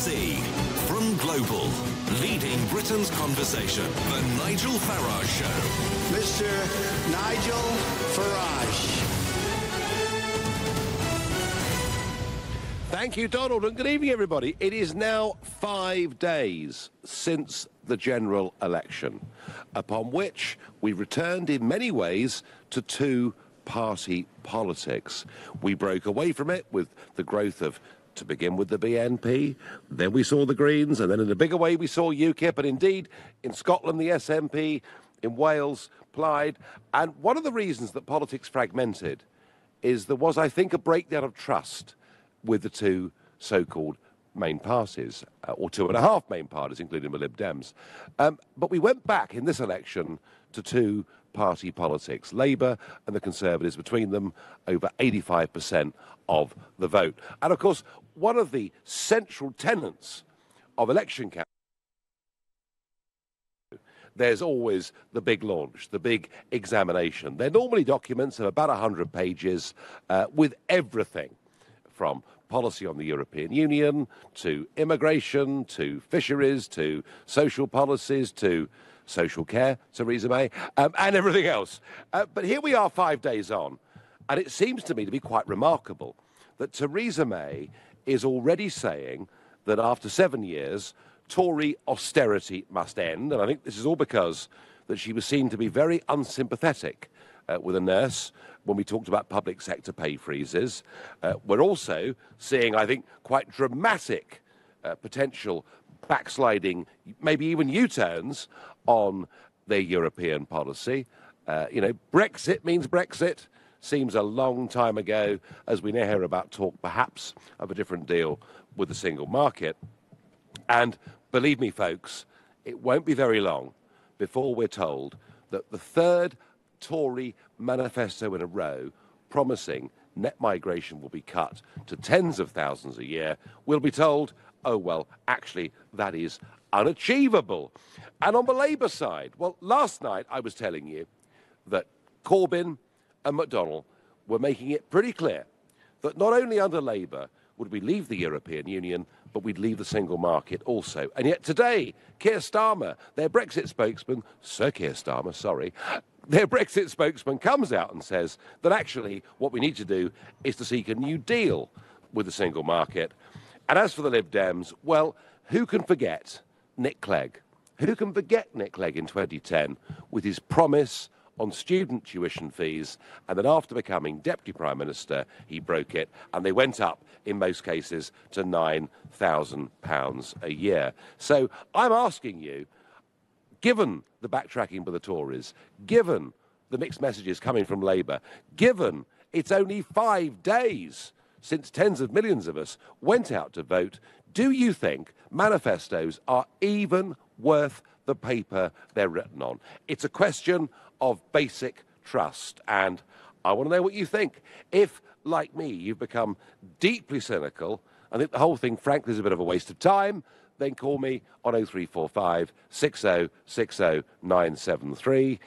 From Global, leading Britain's conversation, the Nigel Farage Show. Mr. Nigel Farage. Thank you, Donald, and good evening, everybody. It is now 5 days since the general election, upon which we returned in many ways to two-party politics. We broke away from it with the growth of, to begin with, the BNP, then we saw the Greens, and then in a bigger way we saw UKIP, and indeed in Scotland the SNP, in Wales Plaid. And one of the reasons that politics fragmented is there was, I think, a breakdown of trust with the two so-called main parties, or two and a half main parties, including the Lib Dems. But we went back in this election to two-party politics. Labour and the Conservatives, between them, over 85% of the vote. And, of course, one of the central tenets of election campaigns, there's always the big launch, the big examination. They're normally documents of about 100 pages with everything from policy on the European Union, to immigration, to fisheries, to social policies, to social care, Theresa May, and everything else. But here we are 5 days on, and it seems to me to be quite remarkable that Theresa May is already saying that after 7 years, Tory austerity must end, and I think this is all because that she was seen to be very unsympathetic with a nurse when we talked about public sector pay freezes. We're also seeing, I think, quite dramatic potential backsliding, maybe even U-turns on their European policy. Brexit means Brexit. Seems a long time ago, as we now hear about talk perhaps of a different deal with the single market. And believe me, folks, it won't be very long before we're told that the third Tory manifesto in a row promising net migration will be cut to tens of thousands a year, we'll be told, oh, well, actually, that is unachievable. And on the Labour side, well, last night I was telling you that Corbyn and McDonnell were making it pretty clear that not only under Labour would we leave the European Union, but we'd leave the single market also. And yet today, Keir Starmer, their Brexit spokesman, Sir Keir Starmer, sorry, their Brexit spokesman comes out and says that actually what we need to do is to seek a new deal with the single market. And as for the Lib Dems, well, who can forget Nick Clegg? Who can forget Nick Clegg in 2010 with his promise on student tuition fees, and then after becoming Deputy Prime Minister, he broke it, and they went up, in most cases, to £9,000 a year. So I'm asking you, given the backtracking by the Tories, given the mixed messages coming from Labour, given it's only 5 days since tens of millions of us went out to vote, do you think manifestos are even worth the paper they're written on? It's a question of basic trust, and I want to know what you think. If, like me, you've become deeply cynical and think the whole thing, frankly, is a bit of a waste of time, then call me on 0345 6060 973.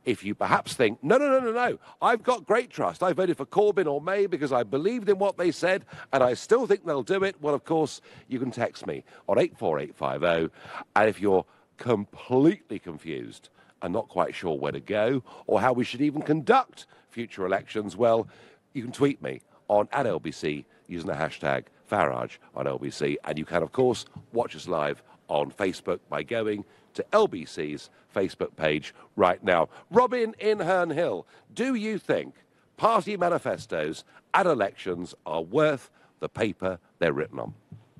If you perhaps think, no, I've got great trust. I voted for Corbyn or May because I believed in what they said and I still think they'll do it, well, of course, you can text me on 84850. And if you're completely confused and not quite sure where to go or how we should even conduct future elections, well, you can tweet me on @LBC using the hashtag Farage on LBC. And you can, of course, watch us live on Facebook by going to LBC's Facebook page right now. Robin in Herne Hill, do you think party manifestos at elections are worth the paper they're written on?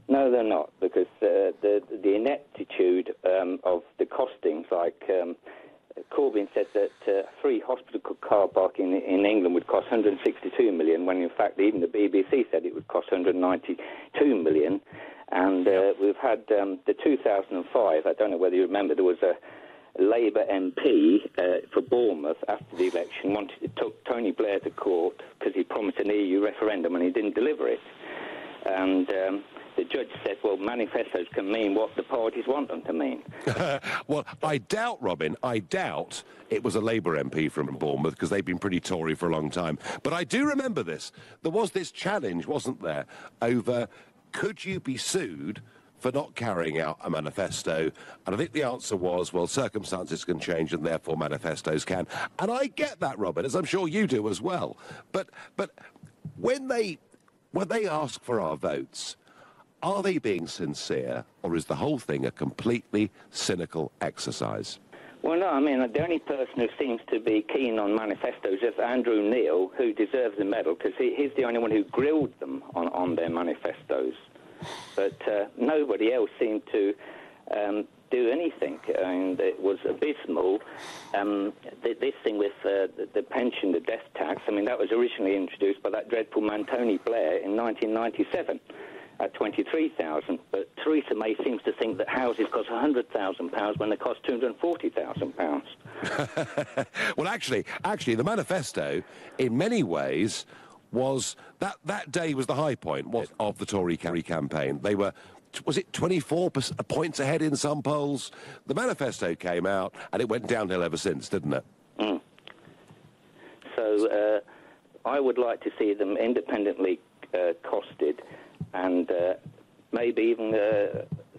No, they're not, because the ineptitude of the costings, like Corbyn said that free hospital car parking in England would cost 162 million, when in fact even the BBC said it would cost 192 million. And we've had the 2005, I don't know whether you remember, there was a Labour MP for Bournemouth after the election took Tony Blair to court because he promised an EU referendum and he didn't deliver it. And the judge said, well, manifestos can mean what the parties want them to mean. Well, I doubt, Robin, it was a Labour MP from Bournemouth, because they've been pretty Tory for a long time. But I do remember this. There was this challenge, wasn't there, over could you be sued for not carrying out a manifesto? And I think the answer was, well, circumstances can change and therefore manifestos can. And I get that, Robin, as I'm sure you do as well. But when they ask for our votes, are they being sincere, or is the whole thing a completely cynical exercise? Well, no, I mean, the only person who seems to be keen on manifestos is Andrew Neil, who deserves a medal, because he's the only one who grilled them on their manifestos. But nobody else seemed to do anything. I mean, it was abysmal. This thing with the pension, the death tax, I mean, that was originally introduced by that dreadful man Tony Blair in 1997. At 23,000, but Theresa May seems to think that houses cost £100,000 when they cost £240,000. Well, actually, the manifesto, in many ways, was that day was the high point of the Tory campaign. They were, was it 24 points ahead in some polls? The manifesto came out, and it went downhill ever since, didn't it? Mm. So I would like to see them independently costed, and maybe even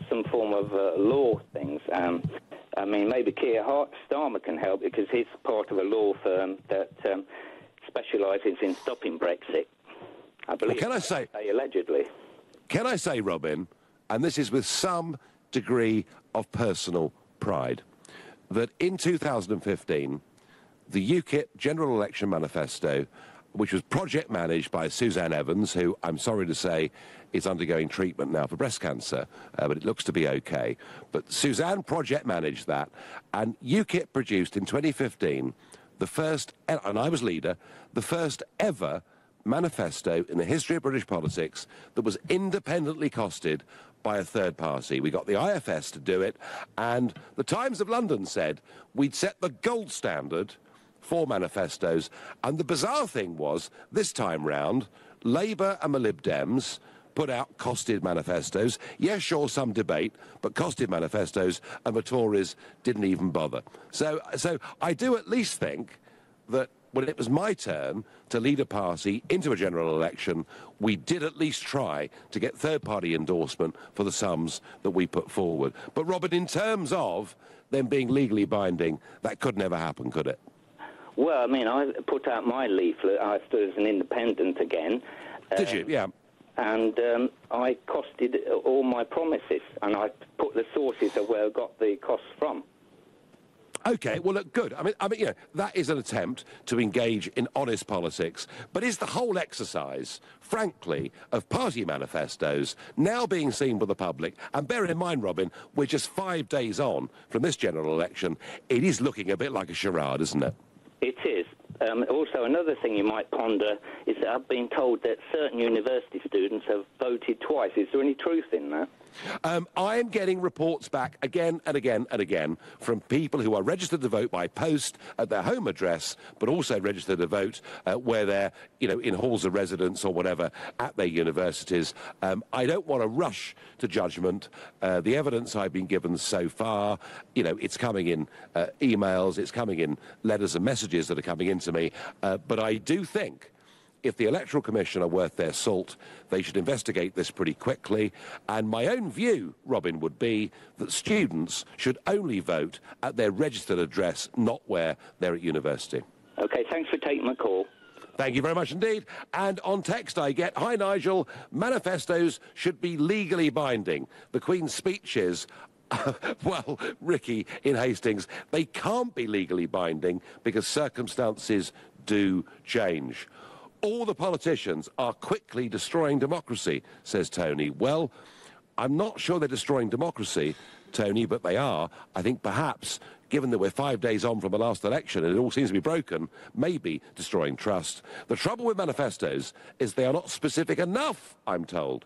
some form of law things. I mean, maybe Keir Starmer can help, because he's part of a law firm that specialises in stopping Brexit. I believe. Well, can I say, allegedly? Can I say, Robin, and this is with some degree of personal pride, that in 2015, the UKIP General Election Manifesto, which was project managed by Suzanne Evans, who I'm sorry to say is undergoing treatment now for breast cancer, but it looks to be okay. But Suzanne project managed that, and UKIP produced in 2015 the first, and I was leader, the first ever manifesto in the history of British politics that was independently costed by a third party. We got the IFS to do it, and the Times of London said we'd set the gold standard for manifestos, and the bizarre thing was, this time round, Labour and the Lib Dems put out costed manifestos. Yes, sure, some debate, but costed manifestos, and the Tories didn't even bother. So I do at least think that when it was my turn to lead a party into a general election, we did at least try to get third-party endorsement for the sums that we put forward. But, Robert, in terms of them being legally binding, that could never happen, could it? Well, I mean, I put out my leaflet. I stood as an independent again. Did you? Yeah. And I costed all my promises, and I put the sources of where I got the costs from. Okay, well, look, good. I mean, you know, that is an attempt to engage in honest politics. But is the whole exercise, frankly, of party manifestos now being seen by the public? And bear in mind, Robin, we're just 5 days on from this general election. It is looking a bit like a charade, isn't it? It is. Also, another thing you might ponder is that I've been told that certain university students have voted twice. Is there any truth in that? I am getting reports back again and again and again from people who are registered to vote by post at their home address, but also registered to vote where they're, you know, in halls of residence or whatever at their universities. I don't want to rush to judgment. The evidence I've been given so far, you know, it's coming in emails, it's coming in letters and messages that are coming into me. But I do think if the Electoral Commission are worth their salt, they should investigate this pretty quickly. And my own view, Robin, would be that students should only vote at their registered address, not where they're at university. OK, thanks for taking my call. Thank you very much indeed. And on text I get, hi Nigel, manifestos should be legally binding. The Queen's speeches, well, Ricky in Hastings, they can't be legally binding because circumstances do change. All the politicians are quickly destroying democracy, says Tony. Well, I'm not sure they're destroying democracy, Tony, but they are. I think perhaps, given that we're 5 days on from the last election and it all seems to be broken, maybe destroying trust. The trouble with manifestos is they are not specific enough, I'm told.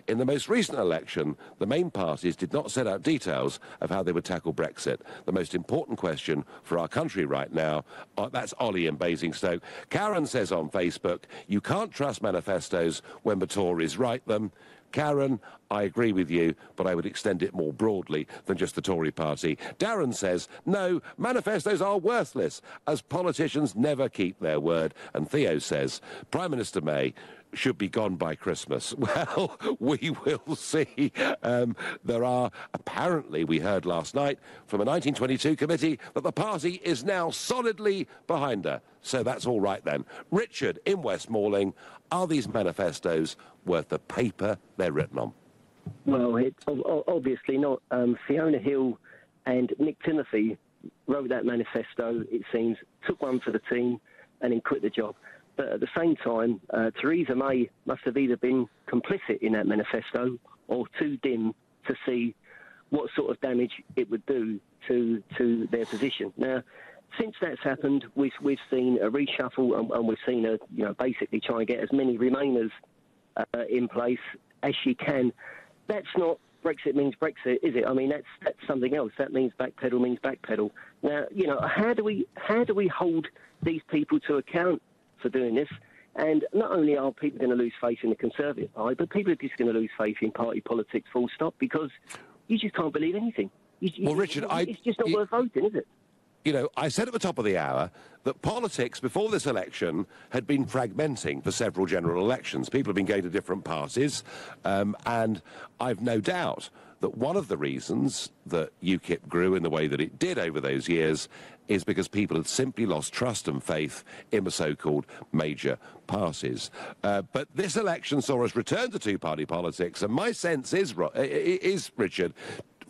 In the most recent election, the main parties did not set out details of how they would tackle Brexit. The most important question for our country right now, that's Ollie in Basingstoke. Karen says on Facebook, you can't trust manifestos when the Tories write them. Karen, I agree with you, but I would extend it more broadly than just the Tory party. Darren says, no, manifestos are worthless, as politicians never keep their word. And Theo says, Prime Minister May should be gone by Christmas. Well, we will see. There are, apparently, we heard last night from a 1922 committee that the party is now solidly behind her. So that's all right then. Richard in West Malling, are these manifestos worth the paper they're written on? Well, it's obviously not. Fiona Hill and Nick Timothy wrote that manifesto, it seems, took one for the team and then quit the job. But at the same time, Theresa May must have either been complicit in that manifesto or too dim to see what sort of damage it would do to their position. Now, since that's happened, we've seen a reshuffle and we've seen her, basically try and get as many Remainers in place as she can. That's not Brexit means Brexit, is it? I mean, that's something else. That means backpedal means backpedal. Now, how do we hold these people to account for doing this? And not only are people going to lose faith in the Conservative Party, but people are just going to lose faith in party politics full stop, because you just can't believe anything. Well, Richard, it's just not worth voting, is it? I said at the top of the hour that politics before this election had been fragmenting for several general elections. People have been going to different parties, and I've no doubt that one of the reasons that UKIP grew in the way that it did over those years is because people had simply lost trust and faith in the so-called major parties. But this election saw us return to two-party politics, and my sense is Richard,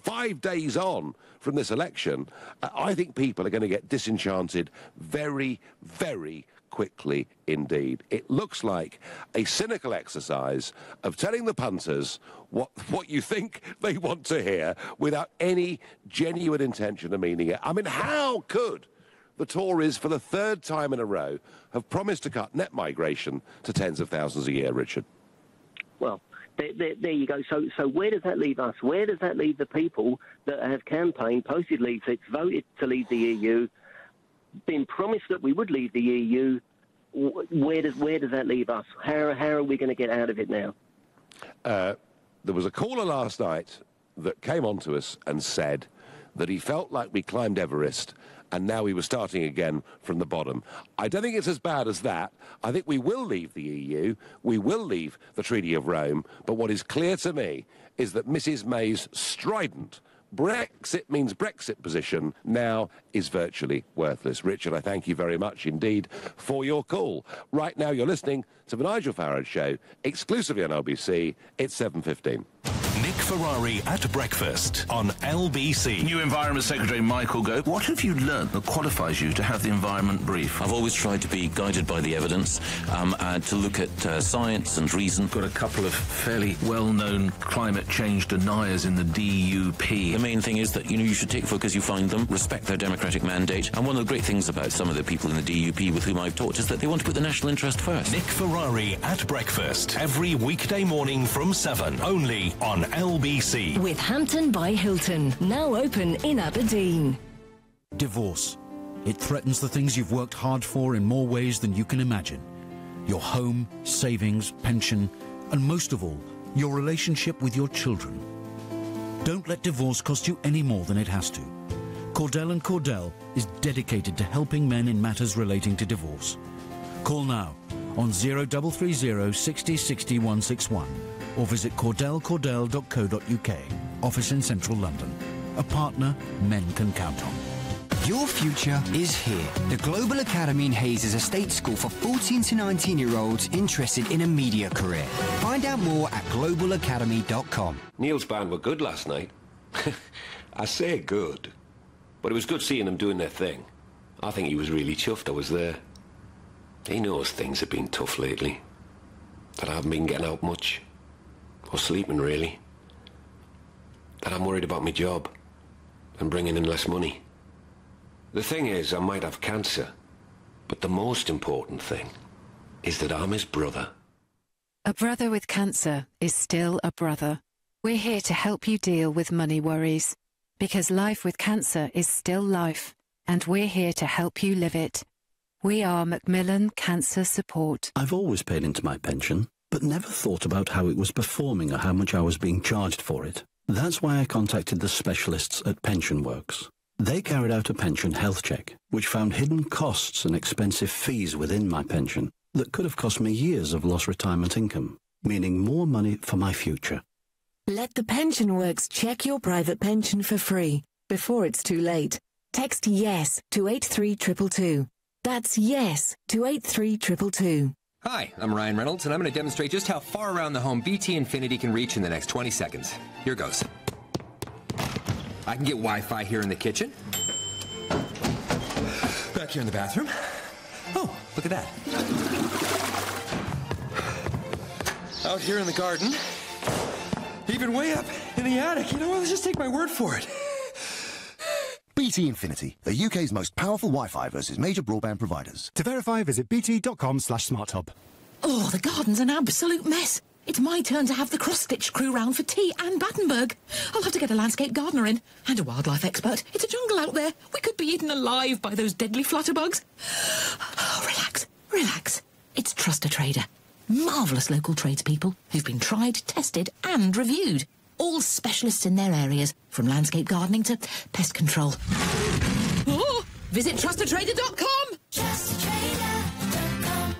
5 days on from this election, I think people are going to get disenchanted very, very quickly indeed. It looks like a cynical exercise of telling the punters what you think they want to hear without any genuine intention of meaning it. I mean, how could the Tories, for the third time in a row, have promised to cut net migration to tens of thousands a year, Richard? Well, there you go. So where does that leave us? Where does that leave the people that have campaigned, posted leaflets, voted to leave the EU, been promised that we would leave the EU? Where does that leave us? How are we going to get out of it now? There was a caller last night that came on to us and said that he felt like we climbed Everest and now we were starting again from the bottom. I don't think it's as bad as that. I think we will leave the EU, we will leave the Treaty of Rome, but what is clear to me is that Mrs May's strident Brexit means Brexit position now is virtually worthless. Richard, I thank you very much indeed for your call. Right now you're listening to the Nigel Farage Show, exclusively on LBC. It's 7:15. Nick Ferrari at breakfast on LBC. New Environment Secretary Michael Gove, what have you learnt that qualifies you to have the environment brief? I've always tried to be guided by the evidence and to look at science and reason. Got a couple of fairly well-known climate change deniers in the DUP. The main thing is that, you should take folk as you find them, respect their democratic mandate, and one of the great things about some of the people in the DUP with whom I've talked is that they want to put the national interest first. Nick Ferrari at breakfast, every weekday morning from 7, only on LBC. With Hampton by Hilton, now open in Aberdeen. Divorce. It threatens the things you've worked hard for in more ways than you can imagine. Your home, savings, pension, and most of all, your relationship with your children. Don't let divorce cost you any more than it has to. Cordell & Cordell is dedicated to helping men in matters relating to divorce. Call now on 0330 60 60 161 or visit cordellcordell.co.uk. Office in central London. A partner men can count on. Your future is here. The Global Academy in Hayes is a state school for 14 to 19-year-olds interested in a media career. Find out more at globalacademy.com. Neil's band were good last night. I say good, but it was good seeing them doing their thing. I think he was really chuffed I was there. He knows things have been tough lately, that I haven't been getting out much, or sleeping really, that I'm worried about my job and bringing in less money. The thing is, I might have cancer, but the most important thing is that I'm his brother. A brother with cancer is still a brother. We're here to help you deal with money worries, because life with cancer is still life, and we're here to help you live it. We are Macmillan Cancer Support. I've always paid into my pension, but never thought about how it was performing or how much I was being charged for it. That's why I contacted the specialists at Pension Works. They carried out a pension health check, which found hidden costs and expensive fees within my pension. that could have cost me years of lost retirement income, meaning more money for my future. Let the Pension Works check your private pension for free before it's too late. Text YES to 83222. That's YES to 83222. Hi, I'm Ryan Reynolds, and I'm going to demonstrate just how far around the home BT Infinity can reach in the next 20 seconds. Here goes. I can get Wi-Fi here in the kitchen. Back here in the bathroom. Oh, look at that. Out here in the garden. Even way up in the attic. You know what? Let's just take my word for it. BT Infinity, the UK's most powerful Wi-Fi versus major broadband providers. To verify, visit bt.com/smarthub. Oh, the garden's an absolute mess. It's my turn to have the cross-stitch crew round for tea and Battenberg. I'll have to get a landscape gardener in and a wildlife expert. It's a jungle out there. We could be eaten alive by those deadly flutterbugs. Oh, relax, relax. It's Trust a Trader. Marvellous local tradespeople who've been tried, tested and reviewed. All specialists in their areas, from landscape gardening to pest control. Oh, visit trustatrader.com. Trustatrader.com.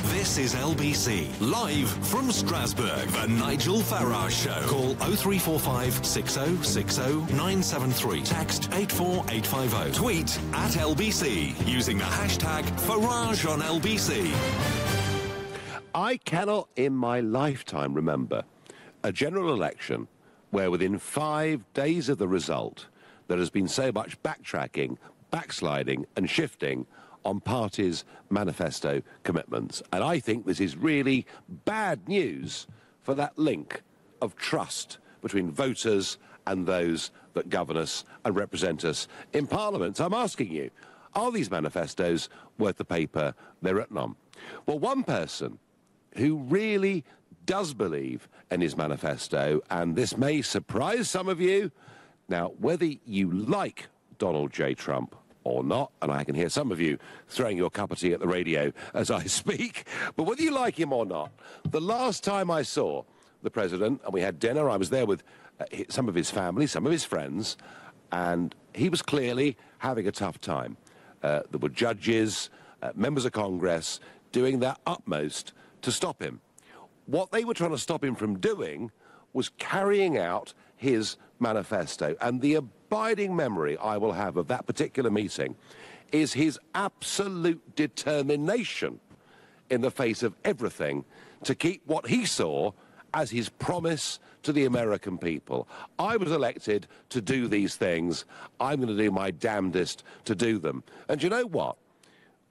This is LBC, live from Strasbourg, the Nigel Farage Show. Call 0345 6060 973. Text 84850. Tweet at LBC using the hashtag Farage on LBC. I cannot in my lifetime remember a general election where within 5 days of the result there has been so much backtracking, backsliding and shifting on parties' manifesto commitments. And I think this is really bad news for that link of trust between voters and those that govern us and represent us in Parliament. So I'm asking you, are these manifestos worth the paper they're written on? Well, one person who really does believe in his manifesto, and this may surprise some of you. Now, whether you like Donald J. Trump or not, and I can hear some of you throwing your cup of tea at the radio as I speak, but whether you like him or not, the last time I saw the president, and we had dinner, I was there with some of his family, some of his friends, and he was clearly having a tough time. There were judges, members of Congress, doing their utmost to stop him. What they were trying to stop him from doing was carrying out his manifesto. And the abiding memory I will have of that particular meeting is his absolute determination in the face of everything to keep what he saw as his promise to the American people. I was elected to do these things. I'm going to do my damnedest to do them. And you know what?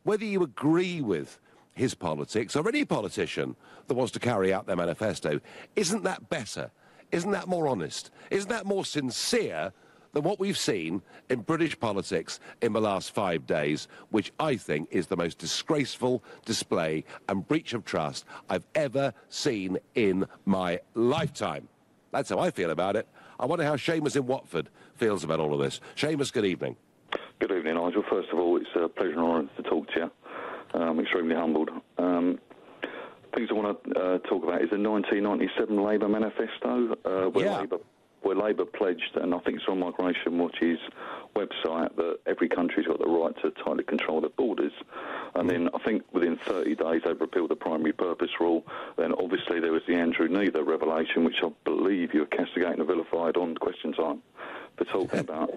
Whether you agree with his politics or any politician that wants to carry out their manifesto, isn't that better? Isn't that more honest? Isn't that more sincere than what we've seen in British politics in the last 5 days, which I think is the most disgraceful display and breach of trust I've ever seen in my lifetime? That's how I feel about it. I wonder how Seamus in Watford feels about all of this. Seamus, good evening. Good evening, Nigel. First of all, it's a pleasure and honour to talk to you. I'm extremely humbled. Things I want to talk about is the 1997 Labour manifesto, where Labour pledged, and I think it's on Migration Watch's website, that every country's got the right to tightly control their borders. And then I think within 30 days they repealed the primary purpose rule. Then obviously there was the Andrew Neither revelation, which I believe you were castigated and vilified on Question Time for talking about.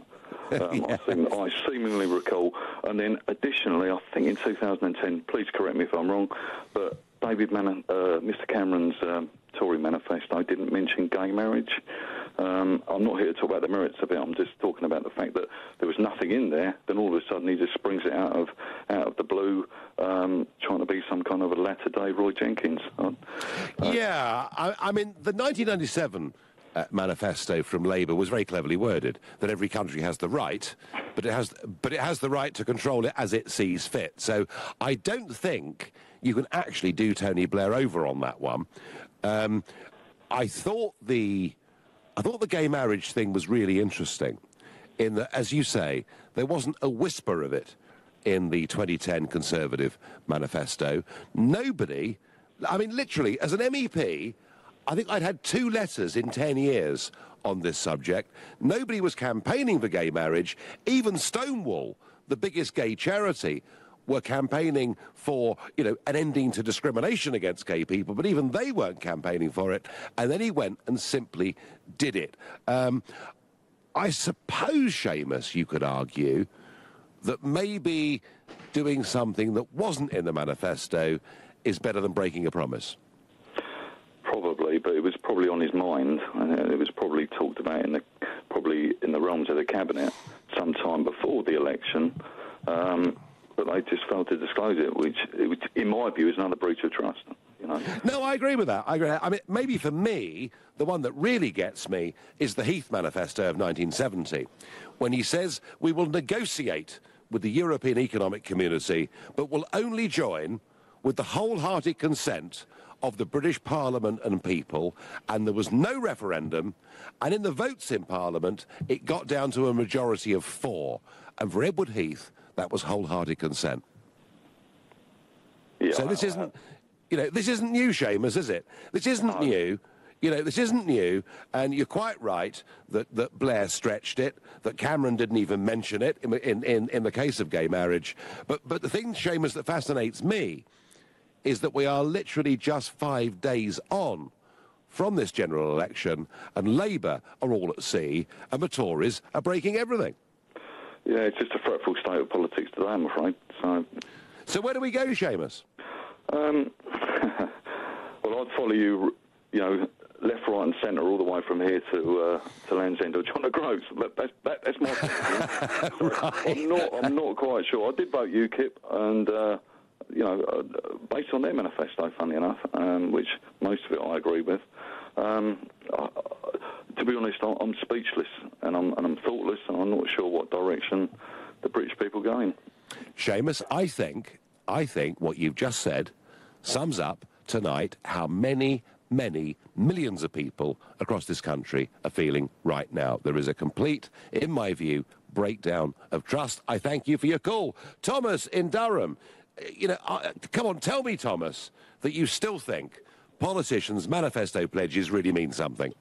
I seemingly recall. And then additionally, I think in 2010, please correct me if I'm wrong, but Mr Cameron's Tory manifesto didn't mention gay marriage. I'm not here to talk about the merits of it. I'm just talking about the fact that there was nothing in there. Then all of a sudden he just springs it out of the blue, trying to be some kind of a latter-day Roy Jenkins. I mean, the 1997 manifesto from Labour was very cleverly worded, that every country has the right, but it has the right to control it as it sees fit. So I don't think you can actually do Tony Blair over on that one. I thought the gay marriage thing was really interesting, in that, as you say, there wasn't a whisper of it in the 2010 Conservative manifesto. Nobody, I mean, literally, as an MEP, I think I'd had 2 letters in 10 years on this subject. Nobody was campaigning for gay marriage. Even Stonewall, the biggest gay charity, were campaigning for, an ending to discrimination against gay people, but even they weren't campaigning for it. And then he went and simply did it. I suppose, Seamus, you could argue that maybe doing something that wasn't in the manifesto is better than breaking a promise. Probably, but it was probably on his mind, and it was probably talked about in the realms of the cabinet sometime before the election. But they just failed to disclose it, which, in my view, is another breach of trust. No, I agree with that. I mean, maybe for me, the one that really gets me is the Heath Manifesto of 1970, when he says we will negotiate with the European Economic Community, but will only join with the wholehearted consent of the British Parliament and people, and there was no referendum, and in the votes in Parliament, it got down to a majority of 4. And for Edward Heath, that was wholehearted consent. Yeah, so this isn't, this isn't new, Seamus, is it? This isn't new. This isn't new, and you're quite right that Blair stretched it, that Cameron didn't even mention it in the case of gay marriage. But the thing, Seamus, that fascinates me is that we are literally just 5 days on from this general election, and Labour are all at sea, and the Tories are breaking everything. Yeah, it's just a fretful state of politics today, I'm afraid. So where do we go, Seamus? Well, I'd follow you, left, right and centre, all the way from here to Land's End or John O'Groats. That's my opinion. Right. I'm not quite sure. I did vote UKIP, and based on their manifesto, funny enough, which most of it I agree with. To be honest, I'm speechless, and I'm thoughtless, and I'm not sure what direction the British people go in. Seamus, I think what you've just said sums up tonight how many millions of people across this country are feeling right now. There is a complete, in my view, breakdown of trust. I thank you for your call. Thomas in Durham, come on, tell me, Thomas, that you still think politicians' manifesto pledges really mean something.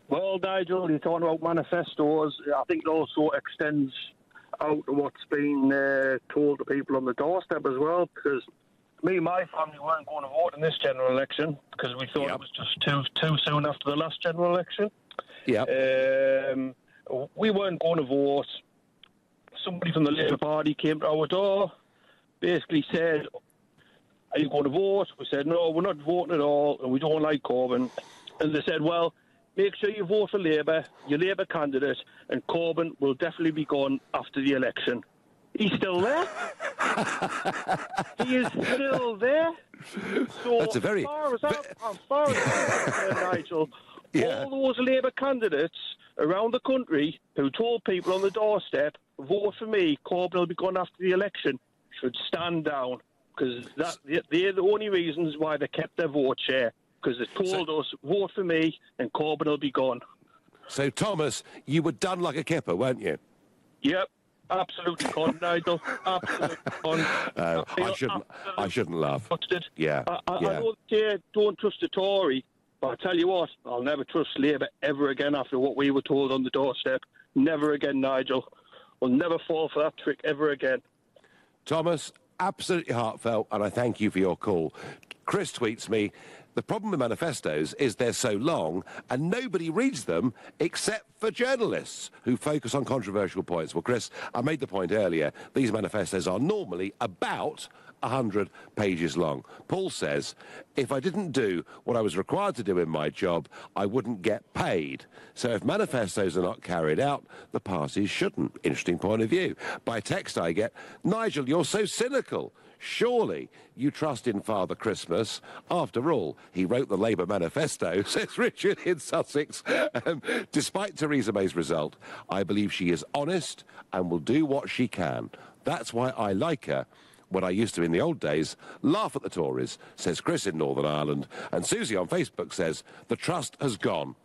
Well, Nigel, you're talking about manifestos. I think it also extends out to what's been told to people on the doorstep as well, because me and my family weren't going to vote in this general election because we thought it was just too soon after the last general election. We weren't going to vote. Somebody from the Labour Party came to our door, basically said, "Are you going to vote?" We said, "No, we're not voting at all, and we don't like Corbyn." And they said, "Well, make sure you vote for Labour, your Labour candidate, and Corbyn will definitely be gone after the election." He's still there. He is still there. So That's a very... as far as Nigel, all those Labour candidates around the country who told people on the doorstep, "Vote for me, Corbyn will be gone after the election," should stand down, because they're the only reasons why they kept their vote share. Because they told us, "Vote for me and Corbyn will be gone." So, Thomas, you were done like a kipper, weren't you? Yep, absolutely gone, Nigel. Absolutely gone. I shouldn't laugh. Yeah. I know they don't trust the Tory, but I tell you what, I'll never trust Labour ever again after what we were told on the doorstep. Never again, Nigel. We'll never fall for that trick ever again. Thomas, absolutely heartfelt, and I thank you for your call. Chris tweets me, "The problem with manifestos is they're so long and nobody reads them except for journalists who focus on controversial points." Well, Chris, I made the point earlier, these manifestos are normally about 100 pages long. Paul says, "If I didn't do what I was required to do in my job, I wouldn't get paid. So if manifestos are not carried out, the parties shouldn't." Interesting point of view. By text I get, "Nigel, you're so cynical. Surely you trust in Father Christmas. After all, he wrote the Labour manifesto," says Richard in Sussex. "Despite Theresa May's result, I believe she is honest and will do what she can. That's why I like her. What I used to, in the old days, laugh at the Tories," says Chris in Northern Ireland. And Susie on Facebook says, "The trust has gone.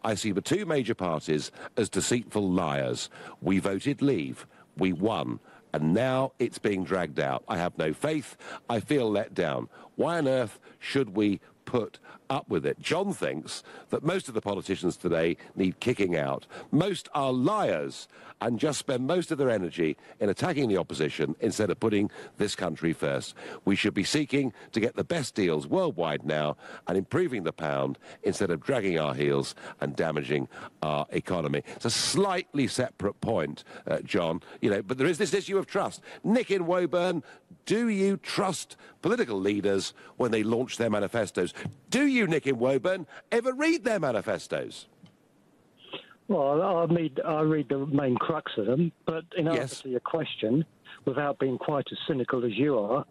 I see the two major parties as deceitful liars. We voted Leave. We won. And now it's being dragged out. I have no faith. I feel let down. Why on earth should we put up with it. John thinks that most of the politicians today need kicking out. Most are liars and just spend most of their energy in attacking the opposition instead of putting this country first. We should be seeking to get the best deals worldwide now and improving the pound instead of dragging our heels and damaging our economy. It's a slightly separate point, John, but there is this issue of trust. Nick in Woburn, do you trust political leaders when they launch their manifestos? Do you, Nick in Woburn, ever read their manifestos? Well, I read the main crux of them, but in answer to your question, without being quite as cynical as you are,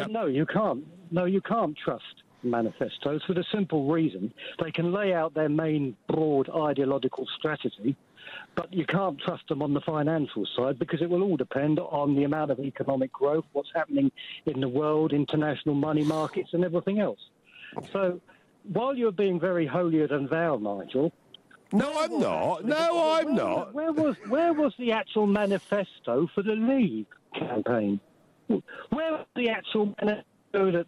no, you can't. No, you can't trust manifestos for the simple reason they can lay out their main broad ideological strategy, but you can't trust them on the financial side because it will all depend on the amount of economic growth, what's happening in the world, international money markets and everything else. So while you're being very holier than thou, Nigel... No, I'm not. No, I'm not. Where was the actual manifesto for the Leave campaign? Where was the actual manifesto that...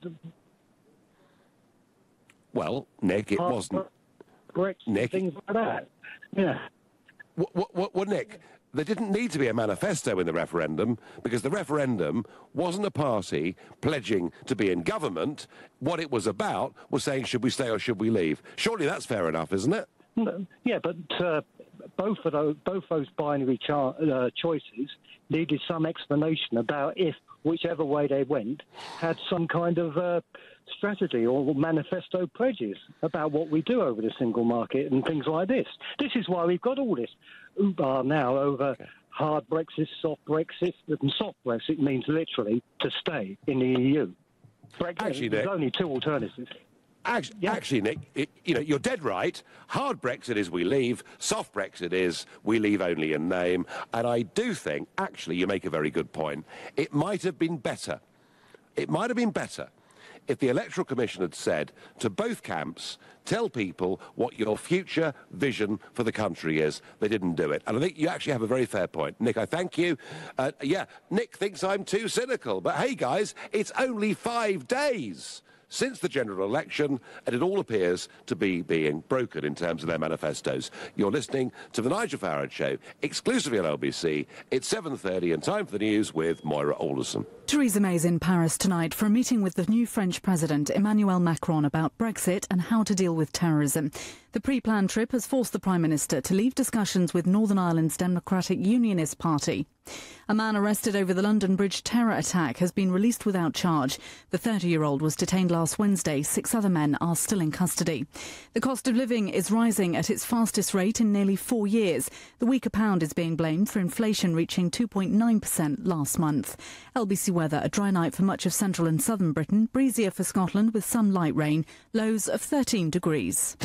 Well, Nick, it wasn't. Nick, things like that. Yeah. Well, Nick, there didn't need to be a manifesto in the referendum because the referendum wasn't a party pledging to be in government. What it was about was saying, should we stay or should we leave? Surely that's fair enough, isn't it? Yeah, but both those binary choices needed some explanation about if whichever way they went had some kind of strategy or manifesto pledges about what we do over the single market and things like this. This is why we've got all this ooh-bah now over hard Brexit, soft Brexit. And soft Brexit means literally to stay in the EU. Actually, there's only two alternatives. Actually, Nick, you're dead right. Hard Brexit is we leave. Soft Brexit is we leave only in name. And I do think, actually, you make a very good point. It might have been better. It might have been better if the Electoral Commission had said to both camps, tell people what your future vision for the country is. They didn't do it. And I think you actually have a very fair point. Nick, I thank you. Nick thinks I'm too cynical. But hey, guys, it's only 5 days since the general election, and it all appears to be being broken in terms of their manifestos. You're listening to The Nigel Farage Show, exclusively on LBC. It's 7:30 and time for the news with Moira Alderson. Theresa May's in Paris tonight for a meeting with the new French President Emmanuel Macron about Brexit and how to deal with terrorism. The pre-planned trip has forced the Prime Minister to leave discussions with Northern Ireland's Democratic Unionist Party. A man arrested over the London Bridge terror attack has been released without charge. The 30-year-old was detained last Wednesday. 6 other men are still in custody. The cost of living is rising at its fastest rate in nearly 4 years. The weaker pound is being blamed for inflation reaching 2.9% last month. LBC weather, a dry night for much of central and southern Britain, breezier for Scotland with some light rain, lows of 13 degrees.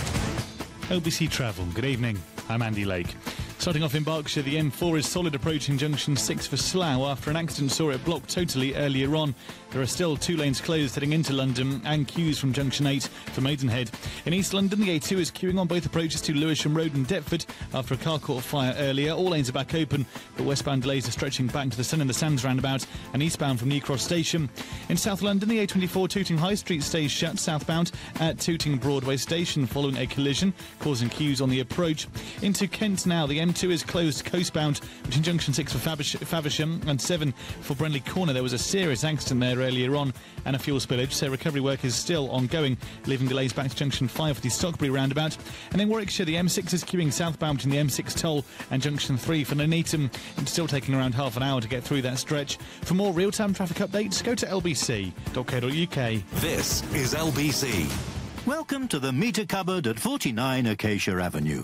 LBC Travel, good evening. I'm Andy Lake. Starting off in Berkshire, the M4 is solid approaching junction 6 for Slough after an accident saw it blocked totally earlier on. There are still 2 lanes closed heading into London and queues from junction 8 for Maidenhead. In East London, the A2 is queuing on both approaches to Lewisham Road and Deptford after a car caught fire earlier. All lanes are back open, but westbound delays are stretching back to the Sun in the Sands roundabout and eastbound from New Cross Station. In South London, the A24 Tooting High Street stays shut southbound at Tooting Broadway Station following a collision, causing queues on the approach. Into Kent now, the M2 is closed coastbound between junction 6 for Faversham and 7 for Brenley Corner. There was a serious accident there earlier on and a fuel spillage, so recovery work is still ongoing, leaving delays back to junction 5 for the Stockbury roundabout. And in Warwickshire, the M6 is queuing southbound between the M6 toll and junction 3 for Nuneaton. It's still taking around half an hour to get through that stretch. For more real-time traffic updates, go to lbc.co.uk. This is LBC. Welcome to the meter cupboard at 49 Acacia Avenue.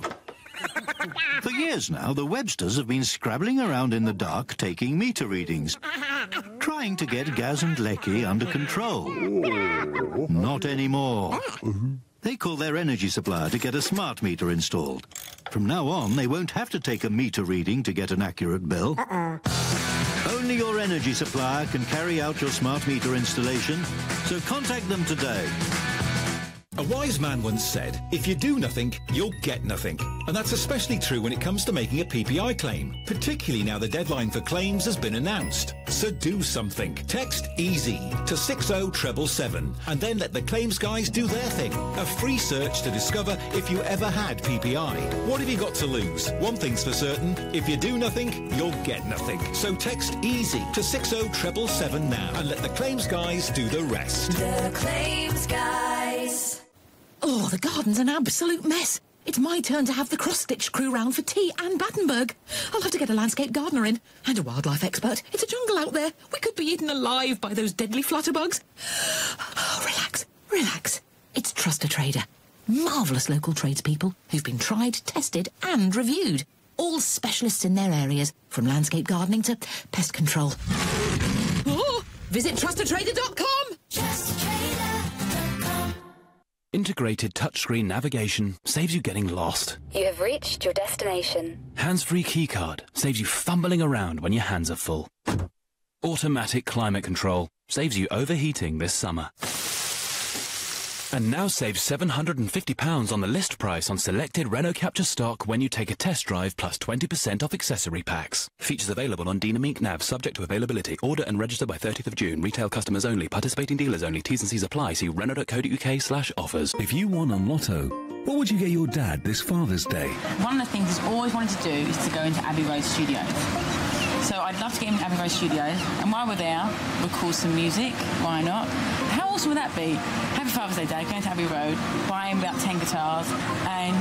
For years now, the Websters have been scrabbling around in the dark taking meter readings, trying to get Gaz and Lecky under control. Not anymore. They call their energy supplier to get a smart meter installed. From now on, they won't have to take a meter reading to get an accurate bill. Only your energy supplier can carry out your smart meter installation, so contact them today. A wise man once said, if you do nothing, you'll get nothing. And that's especially true when it comes to making a PPI claim, particularly now the deadline for claims has been announced. So do something. Text EASY to 60777 and then let the claims guys do their thing. A free search to discover if you ever had PPI. What have you got to lose? One thing's for certain, if you do nothing, you'll get nothing. So text EASY to 60777 now and let the claims guys do the rest. The Claims Guys. Oh, the garden's an absolute mess. It's my turn to have the cross-stitch crew round for tea and Battenberg. I'll have to get a landscape gardener in and a wildlife expert. It's a jungle out there. We could be eaten alive by those deadly flutterbugs. Oh, relax, relax. It's Trust a Trader. Marvellous local tradespeople who've been tried, tested and reviewed. All specialists in their areas, from landscape gardening to pest control. Oh, visit trustatrader.com. Integrated touchscreen navigation saves you getting lost. You have reached your destination. Hands-free keycard saves you fumbling around when your hands are full. Automatic climate control saves you overheating this summer. And now save £750 on the list price on selected Renault Captur stock when you take a test drive plus 20% off accessory packs. Features available on Dynamic Nav, subject to availability. Order and register by 30th of June. Retail customers only. Participating dealers only. T's and C's apply. See Renault.co.uk/offers. If you won on Lotto, what would you get your dad this Father's Day? One of the things he's always wanted to do is to go into Abbey Road Studios. So I'd love to get him to Abbey Road Studios, and while we're there, record some music. Why not? How awesome would that be? Happy Father's Day, Dad. Going to Abbey Road, buying about 10 guitars, and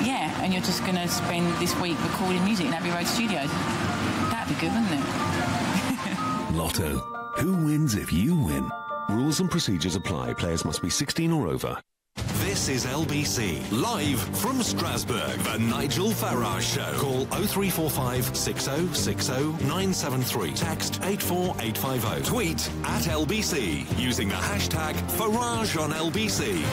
yeah, and you're just going to spend this week recording music in Abbey Road Studios. That'd be good, wouldn't it? Lotto. Who wins if you win? Rules and procedures apply. Players must be 16 or over. This is LBC, live from Strasbourg, the Nigel Farage Show. Call 0345 6060 973. Text 84850. Tweet at LBC using the hashtag Farage on LBC.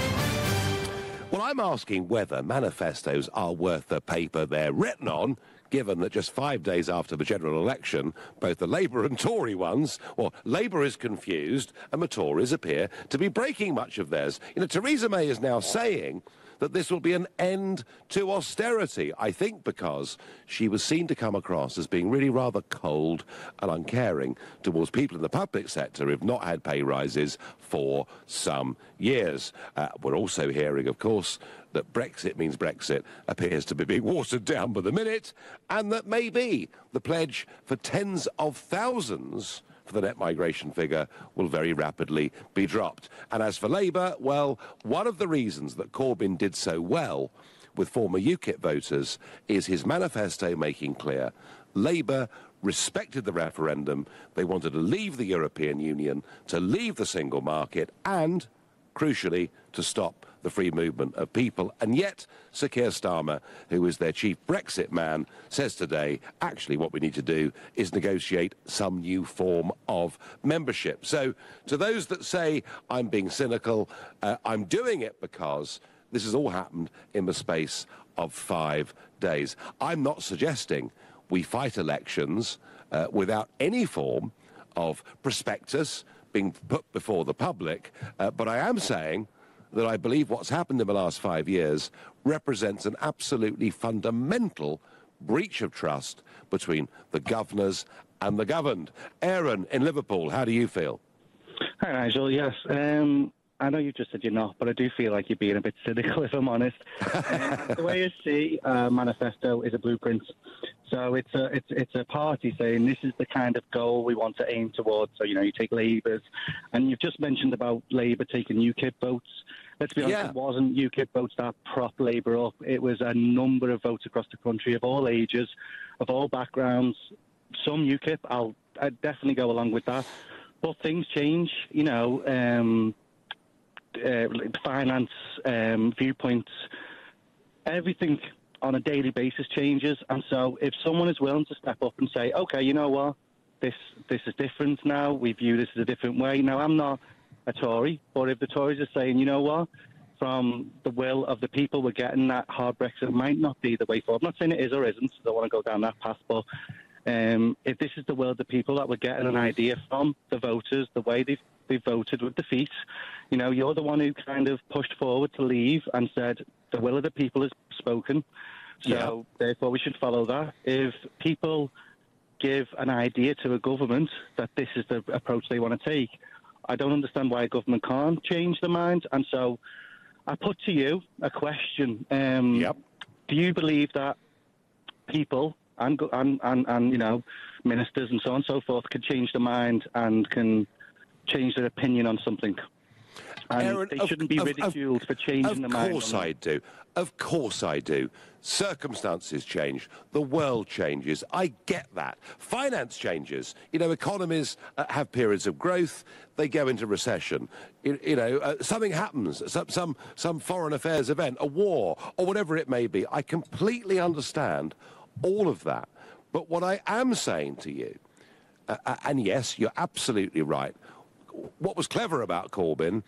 Well, I'm asking whether manifestos are worth the paper they're written on, given that just 5 days after the general election, both the Labour and Tory ones, well, Labour is confused and the Tories appear to be breaking much of theirs. You know, Theresa May is now saying that this will be an end to austerity, I think because she was seen to come across as being really rather cold and uncaring towards people in the public sector who've not had pay rises for some years. We're also hearing, of course, that Brexit means Brexit appears to be being watered down by the minute, and that maybe the pledge for tens of thousands for the net migration figure will very rapidly be dropped. And as for Labour, well, one of the reasons that Corbyn did so well with former UKIP voters is his manifesto making clear Labour respected the referendum, they wanted to leave the European Union, to leave the single market, and, crucially, to stop the free movement of people. And yet, Sir Keir Starmer, who is their chief Brexit man, says today, actually what we need to do is negotiate some new form of membership. So, to those that say I'm being cynical, I'm doing it because this has all happened in the space of 5 days. I'm not suggesting we fight elections without any form of prospectus being put before the public, but I am saying that I believe what's happened in the last 5 years represents an absolutely fundamental breach of trust between the governors and the governed. Aaron in Liverpool, how do you feel? Hi, Nigel. Yes, I know you just said you're not, but I do feel like you're being a bit cynical, if I'm honest. The way I see manifesto is a blueprint. So it's a party saying this is the kind of goal we want to aim towards. So, you know, you take Labour's, and you've just mentioned about Labour taking UKIP votes. Let's be honest, It wasn't UKIP votes that propped Labour up. It was a number of votes across the country of all ages, of all backgrounds. Some UKIP, I'd definitely go along with that. But things change, you know, finance, viewpoints, everything on a daily basis changes. And so if someone is willing to step up and say, okay, you know what, this is different now, we view this as a different way. Now, I'm not a Tory, but if the Tories are saying, you know what, from the will of the people, we're getting that hard Brexit might not be the way forward. I'm not saying it is or isn't, so I don't want to go down that path, but if this is the will of the people that we're getting an idea from the voters, the way they've they voted with their feet. You know, you're the one who kind of pushed forward to leave and said the will of the people has spoken. So therefore we should follow that. If people give an idea to a government that this is the approach they want to take, I don't understand why a government can't change their mind. And so I put to you a question. Do you believe that people and you know, ministers and so on and so forth can change their mind and can change their opinion on something? And Aaron, they shouldn't be ridiculed for changing their mind. Of course I do. Of course I do. Circumstances change. The world changes. I get that. Finance changes. You know, economies have periods of growth. They go into recession. You know, something happens. Some foreign affairs event, a war, or whatever it may be. I completely understand all of that. But what I am saying to you, and yes, you're absolutely right, what was clever about Corbyn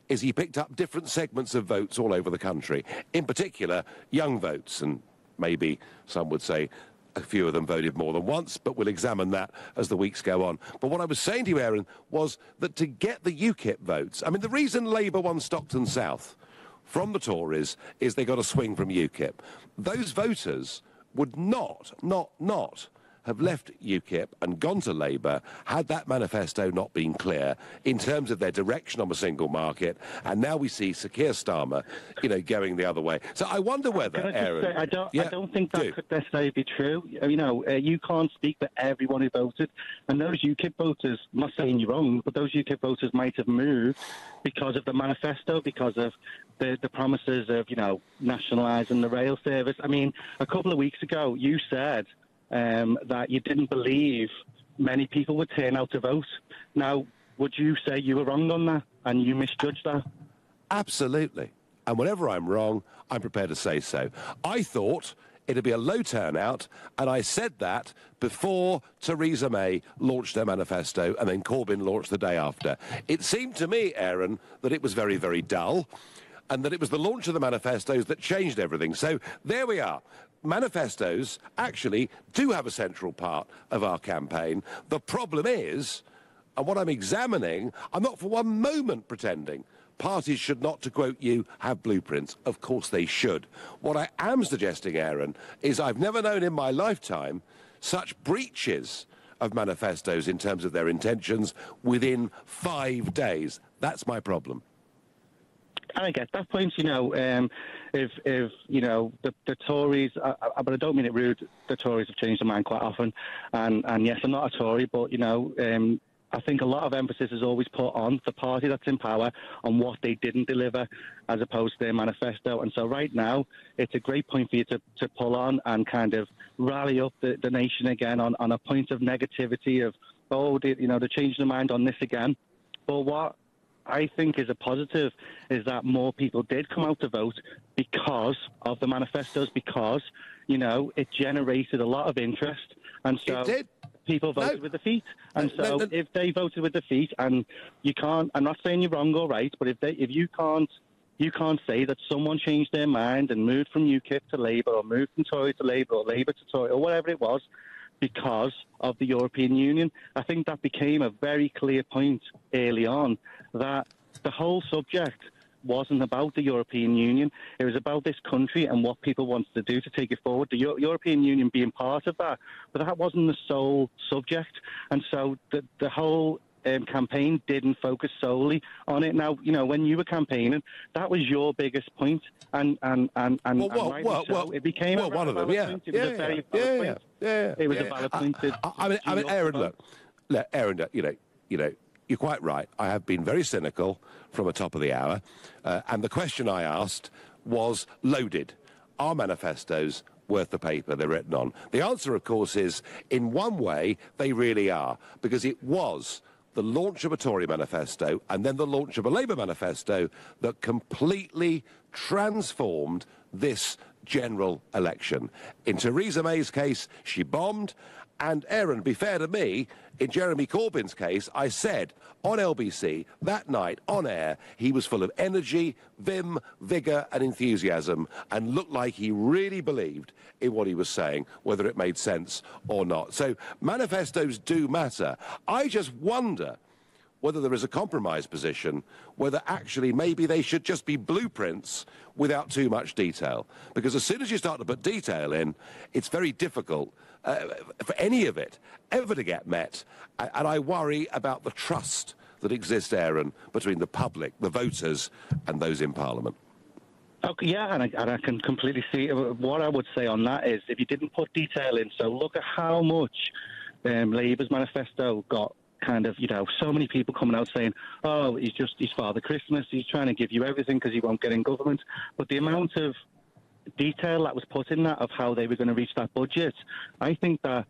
is he picked up different segments of votes all over the country, in particular young votes, and maybe some would say a few of them voted more than once, but we'll examine that as the weeks go on. But what I was saying to you, Aaron, was that to get the UKIP votes, I mean, the reason Labour won Stockton South from the Tories is they got a swing from UKIP. Those voters would not have left UKIP and gone to Labour had that manifesto not been clear in terms of their direction on the single market. And now we see Sir Keir Starmer, you know, going the other way. So I wonder whether, Aaron... I don't think that could necessarily be true. You know, you can't speak for everyone who voted. And those UKIP voters, I'm not saying you're wrong, but those UKIP voters might have moved because of the manifesto, because of the promises of, you know, nationalising the rail service. I mean, a couple of weeks ago, you said that you didn't believe many people would turn out to vote. Now, would you say you were wrong on that and you misjudged that? Absolutely. And whenever I'm wrong, I'm prepared to say so. I thought it'd be a low turnout, and I said that before Theresa May launched her manifesto and then Corbyn launched the day after. It seemed to me, Aaron, that it was very, very dull, and that it was the launch of the manifestos that changed everything. So there we are. Manifestos actually do have a central part of our campaign. The problem is, and what I'm examining, I'm not for one moment pretending parties should not, to quote you, have blueprints. Of course they should. What I am suggesting, Aaron, is I've never known in my lifetime such breaches of manifestos in terms of their intentions within 5 days. That's my problem. I get that point, you know, if you know, the Tories, but I don't mean it rude, the Tories have changed their mind quite often, and yes, I'm not a Tory, but, you know, I think a lot of emphasis is always put on the party that's in power on what they didn't deliver as opposed to their manifesto. And so right now, it's a great point for you to pull on and kind of rally up the nation again on a point of negativity of, you know, they're changing their mind on this again. But what I think is a positive is that more people did come out to vote because of the manifestos, because, you know, it generated a lot of interest. And so people voted with their feet. And so if they voted with their feet, and you can't, I'm not saying you're wrong or right, but if you can't say that someone changed their mind and moved from UKIP to Labour, or moved from Tory to Labour, or Labour to Tory, or whatever it was, because of the European Union. I think that became a very clear point early on, that the whole subject wasn't about the European Union. It was about this country and what people wanted to do to take it forward. The European Union being part of that, but that wasn't the sole subject. And so the whole campaign didn't focus solely on it. Now, you know, when you were campaigning, that was your biggest point, and it became one of them. Yeah, it was a valid point. I mean, Aaron, look, Aaron, you know, you're quite right. I have been very cynical from the top of the hour, and the question I asked was loaded. Are manifestos worth the paper they're written on? The answer, of course, is in one way they really are, because it was the launch of a Tory manifesto and then the launch of a Labour manifesto that completely transformed this general election. In Theresa May's case, she bombed. And, Aaron, be fair to me, in Jeremy Corbyn's case, I said on LBC that night, on air, he was full of energy, vim, vigour and enthusiasm, and looked like he really believed in what he was saying, whether it made sense or not. So manifestos do matter. I just wonder whether there is a compromise position, whether actually maybe they should just be blueprints without too much detail. Because as soon as you start to put detail in, it's very difficult for any of it ever to get met. And I worry about the trust that exists, Aaron, between the public, the voters, and those in Parliament. Okay, yeah, and I can completely see. What I would say on that is, if you didn't put detail in, so look at how much Labour's manifesto got. Kind of, so many people coming out saying, oh, he's Father Christmas, he's trying to give you everything because he won't get in government. But the amount of detail that was put in that of how they were going to reach that budget, I think that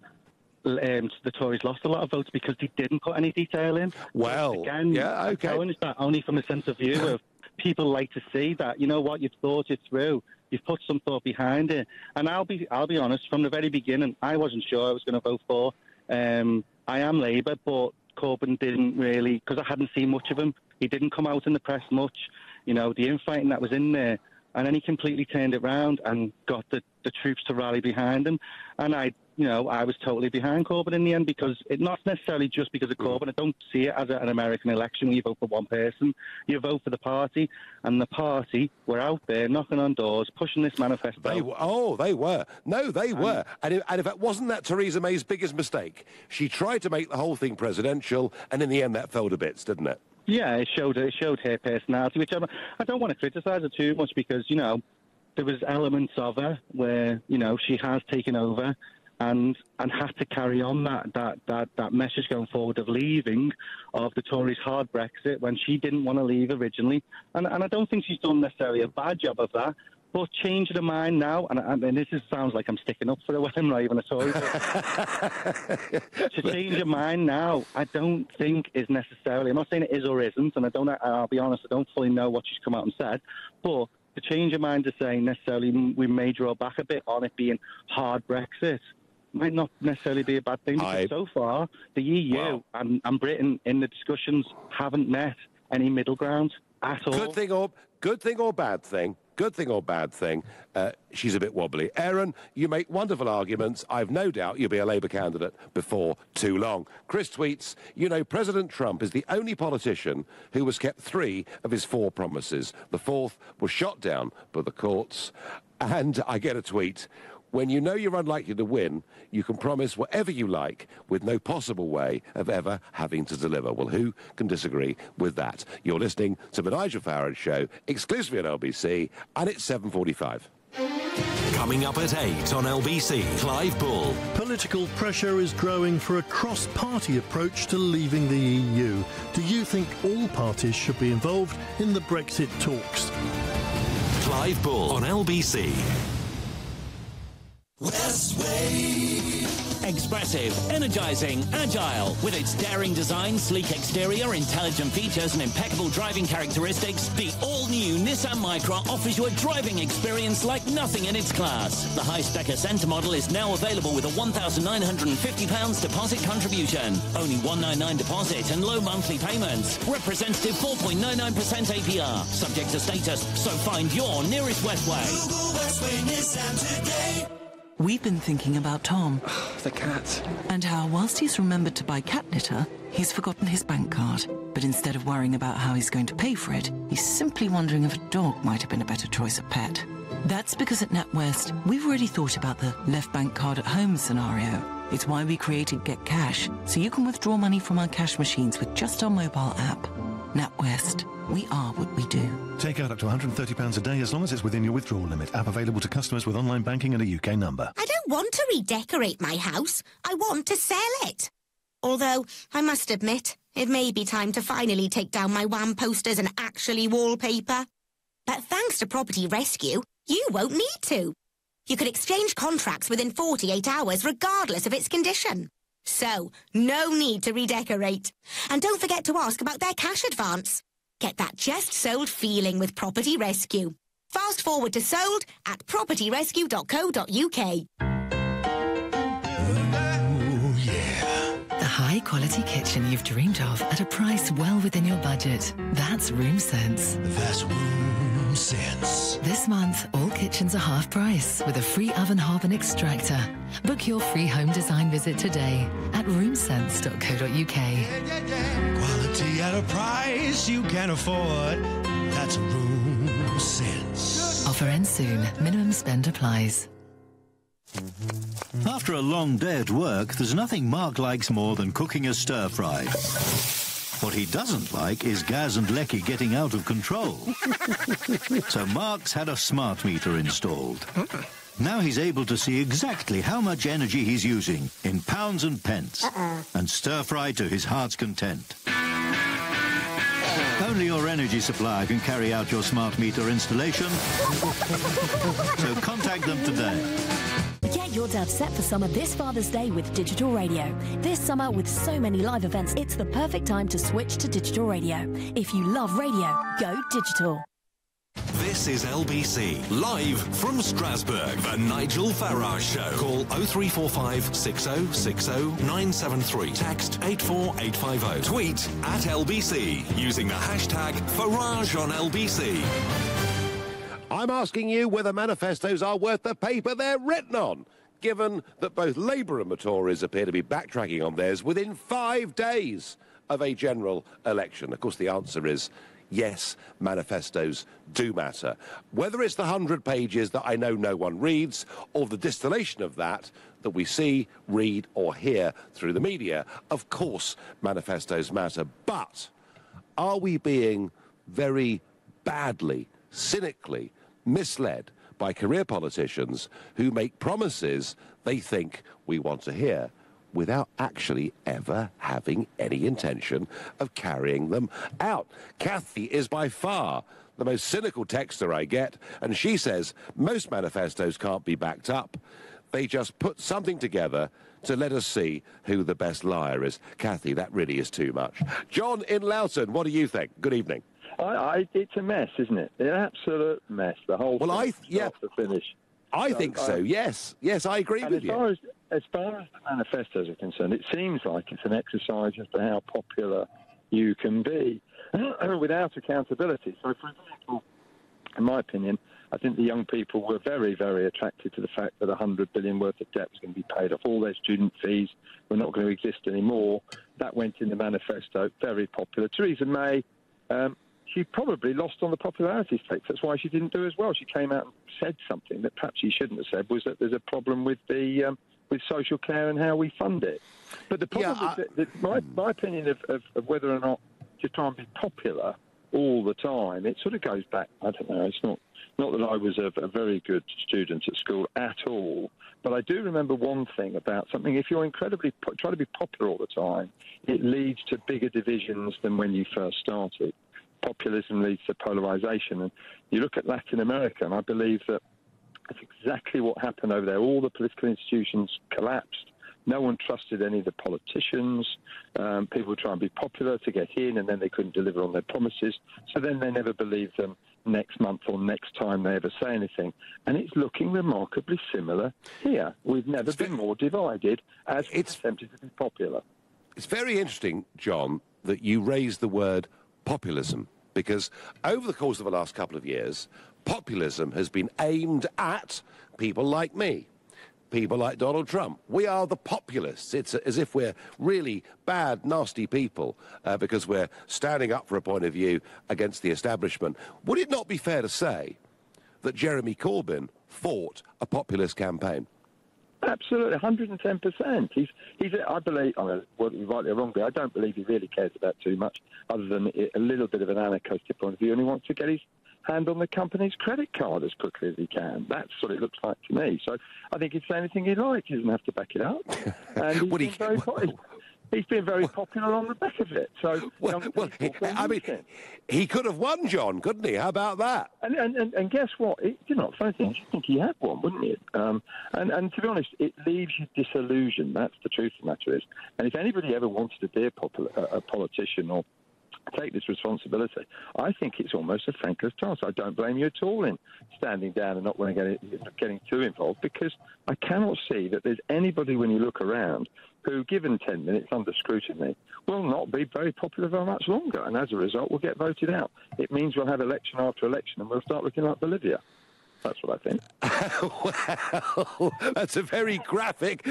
the Tories lost a lot of votes because they didn't put any detail in. Well, again, yeah, okay. I understand only from a sense of view of people like to see that, you know what, you've thought it through. You've put some thought behind it. And I'll be honest, from the very beginning, I wasn't sure I was going to vote for. I am Labour, but Corbyn didn't really, because I hadn't seen much of him. He didn't come out in the press much. The infighting that was in there. And then he completely turned it round and got the troops to rally behind him. And I was totally behind Corbyn in the end, because it's not necessarily just because of Corbyn. I don't see it as an American election where you vote for one person. You vote for the party, and the party were out there knocking on doors, pushing this manifesto. They were. No, they were. And if it wasn't that Theresa May's biggest mistake, she tried to make the whole thing presidential, and in the end that fell to bits, didn't it? Yeah, it showed her personality, which I don't want to criticise her too much, because, there was elements of her where, she has taken over and had to carry on that message going forward of leaving, of the Tories' hard Brexit when she didn't want to leave originally. And I don't think she's done necessarily a bad job of that. But changing her mind now, and this sounds like I'm sticking up for her when I'm not even a Tory. To change her mind now, I don't think is necessarily. I'm not saying it is or isn't, and I'll be honest, I don't fully know what she's come out and said. But to change her mind to say necessarily we may draw back a bit on it being hard Brexit might not necessarily be a bad thing, because so far the EU and Britain in the discussions haven't met any middle ground at all. Good thing or bad thing? Good thing or bad thing, she's a bit wobbly. Aaron, you make wonderful arguments. I've no doubt you'll be a Labour candidate before too long. Chris tweets, President Trump is the only politician who has kept 3 of his 4 promises. The 4th was shot down by the courts. And I get a tweet, when you know you're unlikely to win, you can promise whatever you like with no possible way of ever having to deliver. Well, who can disagree with that? You're listening to the Nigel Farage Show, exclusively on LBC, and it's 7:45. Coming up at 8 on LBC, Clive Bull. Political pressure is growing for a cross-party approach to leaving the EU. Do you think all parties should be involved in the Brexit talks? Clive Bull on LBC. Westway. Expressive, energising, agile. With its daring design, sleek exterior, intelligent features and impeccable driving characteristics, the all-new Nissan Micra offers you a driving experience like nothing in its class. The high-spec Ascenta model is now available with a £1,950 deposit contribution. Only $199 deposit and low monthly payments. Representative 4.99% APR. Subject to status, so find your nearest Westway. Google Westway Nissan today. We've been thinking about Tom. The cat. And how, whilst he's remembered to buy cat litter, he's forgotten his bank card. But instead of worrying about how he's going to pay for it, he's simply wondering if a dog might have been a better choice of pet. That's because at NatWest, we've already thought about the left bank card at home scenario. It's why we created Get Cash, so you can withdraw money from our cash machines with just our mobile app. NatWest, we are what we do. Take out up to £130 a day as long as it's within your withdrawal limit. App available to customers with online banking and a UK number. I don't want to redecorate my house. I want to sell it. Although, I must admit, it may be time to finally take down my WAM posters and actually wallpaper. But thanks to Property Rescue, you won't need to. You could exchange contracts within 48 hours regardless of its condition. So, no need to redecorate. And don't forget to ask about their cash advance. Get that just sold feeling with Property Rescue. Fast forward to sold at propertyrescue.co.uk. The high-quality kitchen you've dreamed of at a price well within your budget. That's Room Sense. That's Room sense. This month, all kitchens are half price with a free oven hob and extractor. Book your free home design visit today at roomsense.co.uk. Quality at a price you can afford. That's Room Sense. Offer ends soon. Minimum spend applies. After a long day at work, there's nothing Mark likes more than cooking a stir-fry. What he doesn't like is Gaz and Lecky getting out of control. So Mark's had a smart meter installed. Now he's able to see exactly how much energy he's using in pounds and pence and stir-fry to his heart's content. Only your energy supplier can carry out your smart meter installation. So contact them today. Get your dad set for summer this Father's Day with digital radio. This summer, with so many live events, it's the perfect time to switch to digital radio. If you love radio, go digital. This is LBC, live from Strasbourg, the Nigel Farage Show. Call 0345 6060 973. Text 84850. Tweet at LBC using the hashtag Farage on LBC. I'm asking you whether manifestos are worth the paper they're written on, given that both Labour and the Tories appear to be backtracking on theirs within 5 days of a general election. Of course, the answer is yes, manifestos do matter. Whether it's the 100 pages that I know no one reads, or the distillation of that we see, read, or hear through the media, of course manifestos matter. But are we being very badly, cynically misled by career politicians who make promises they think we want to hear without actually ever having any intention of carrying them out? Kathy is by far the most cynical texter I get, and she says most manifestos can't be backed up. They just put something together to let us see who the best liar is. Kathy, that really is too much. John in Loughton, what do you think? Good evening. It's a mess, isn't it? An absolute mess. The whole thing, start to finish. I think so. Yes, I agree with you. As far as the manifestos are concerned, it seems like it's an exercise as to how popular you can be without accountability. So, for example, in my opinion, I think the young people were very, very attracted to the fact that 100 billion worth of debt was going to be paid off. All their student fees were not going to exist anymore. That went in the manifesto. Very popular. Theresa May. She probably lost on the popularity stakes. That's why she didn't do as well. She came out and said something that perhaps she shouldn't have said, was that there's a problem with the with social care and how we fund it. But the problem is that my opinion of whether or not to try and be popular all the time, it sort of goes back, I don't know, it's not that I was a very good student at school at all, but I do remember one thing about something. If you're incredibly trying to be popular all the time, it leads to bigger divisions than when you first started. Populism leads to polarization. And you look at Latin America, and I believe that that's exactly what happened over there. All the political institutions collapsed. No one trusted any of the politicians. People would try and be popular to get in, and then they couldn't deliver on their promises. So then they never believed them next month or next time they ever say anything. And it's looking remarkably similar here. We've never been more divided as it's attempted to be popular. It's very interesting, John, that you raised the word populism, because over the course of the last couple of years, populism has been aimed at people like me, people like Donald Trump. We are the populists. It's as if we're really bad, nasty people because we're standing up for a point of view against the establishment. Would it not be fair to say that Jeremy Corbyn fought a populist campaign? Absolutely, 110%. He's I believe, rightly or wrongly, I don't believe he really cares about too much other than a little bit of an anarchistic point of view, and he wants to get his hand on the company's credit card as quickly as he can. That's what it looks like to me. So I think he'd say anything he'd like. He doesn't have to back it up. And he's been very popular on the back of it. So, he could have won, John, couldn't he? How about that? And guess what? Funny thing, you think he had one, wouldn't you? And to be honest, it leaves you disillusioned. That's the truth of the matter is. And if anybody ever wanted to be a politician or take this responsibility. I think it's almost a thankless task. I don't blame you at all in standing down and not getting too involved, because I cannot see that there's anybody, when you look around, who, given 10 minutes under scrutiny, will not be very popular very much longer, and as a result will get voted out. It means we'll have election after election and we'll start looking like Bolivia. That's what I think. Well, that's a very graphic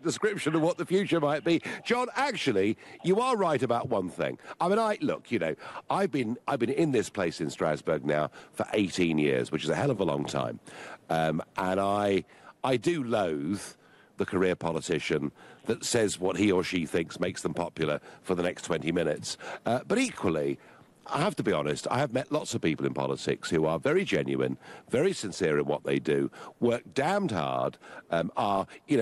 description of what the future might be. John, actually, you are right about one thing. I mean, I've been in this place in Strasbourg now for 18 years, which is a hell of a long time. And I do loathe the career politician that says what he or she thinks makes them popular for the next 20 minutes. But equally, I have to be honest, I have met lots of people in politics who are very genuine, very sincere in what they do, work damned hard,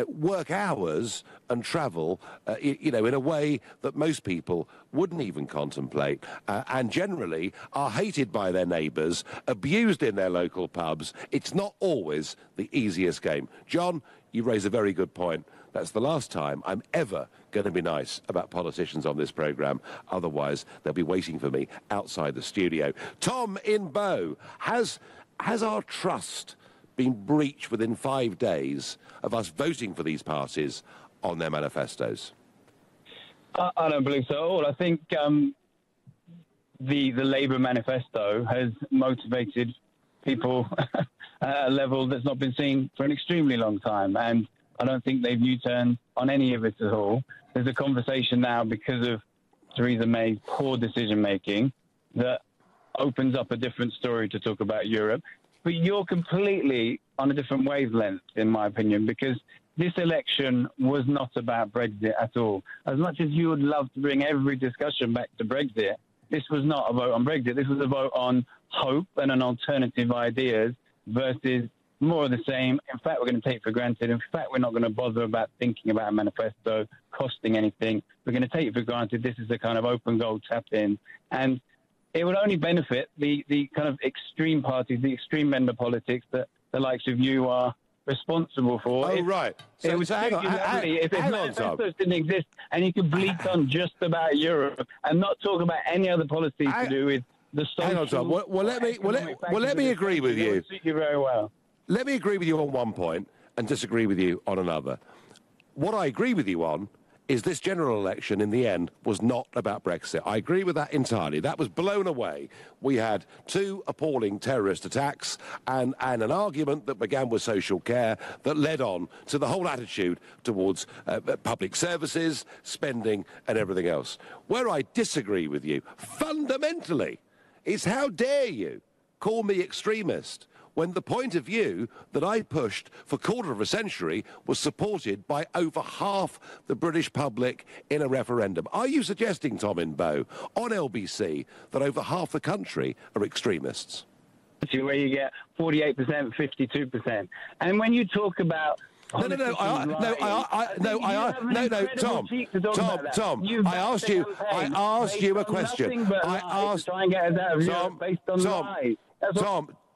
work hours and travel, in a way that most people wouldn't even contemplate, and generally are hated by their neighbours, abused in their local pubs. It's not always the easiest game. John, you raise a very good point. That's the last time I'm ever going to be nice about politicians on this programme. Otherwise, they'll be waiting for me outside the studio. Tom in Bow, has our trust been breached within 5 days of us voting for these parties on their manifestos? I don't believe so at all. I think the Labour manifesto has motivated people at a level that's not been seen for an extremely long time, and I don't think they've U-turned on any of it at all. There's a conversation now because of Theresa May's poor decision-making that opens up a different story to talk about Europe. But you're completely on a different wavelength, in my opinion, because this election was not about Brexit at all. As much as you would love to bring every discussion back to Brexit, this was not a vote on Brexit. This was a vote on hope and an alternative ideas versus more of the same. In fact, we're going to take for granted. In fact, we're not going to bother about thinking about a manifesto costing anything. We're going to take it for granted. This is the kind of open goal tap in. And it would only benefit the kind of extreme parties, the extreme end of politics that the likes of you are responsible for. Oh, right. So, hang on, Tom. Didn't exist, and you could bleat on just about Europe and not talk about any other policies to do with the social. Hang on, Tom. Well, let me agree with you. Suit you very well. Let me agree with you on one point and disagree with you on another. What I agree with you on is this general election, in the end, was not about Brexit. I agree with that entirely. That was blown away. We had 2 appalling terrorist attacks and an argument that began with social care that led on to the whole attitude towards public services, spending and everything else. Where I disagree with you, fundamentally, is how dare you call me extremist when the point of view that I pushed for a quarter of a century was supported by over half the British public in a referendum. Are you suggesting, Tom in Bow, on LBC, that over half the country are extremists? Where you get 48%, 52%. And when you talk about... Tom, I asked you a question.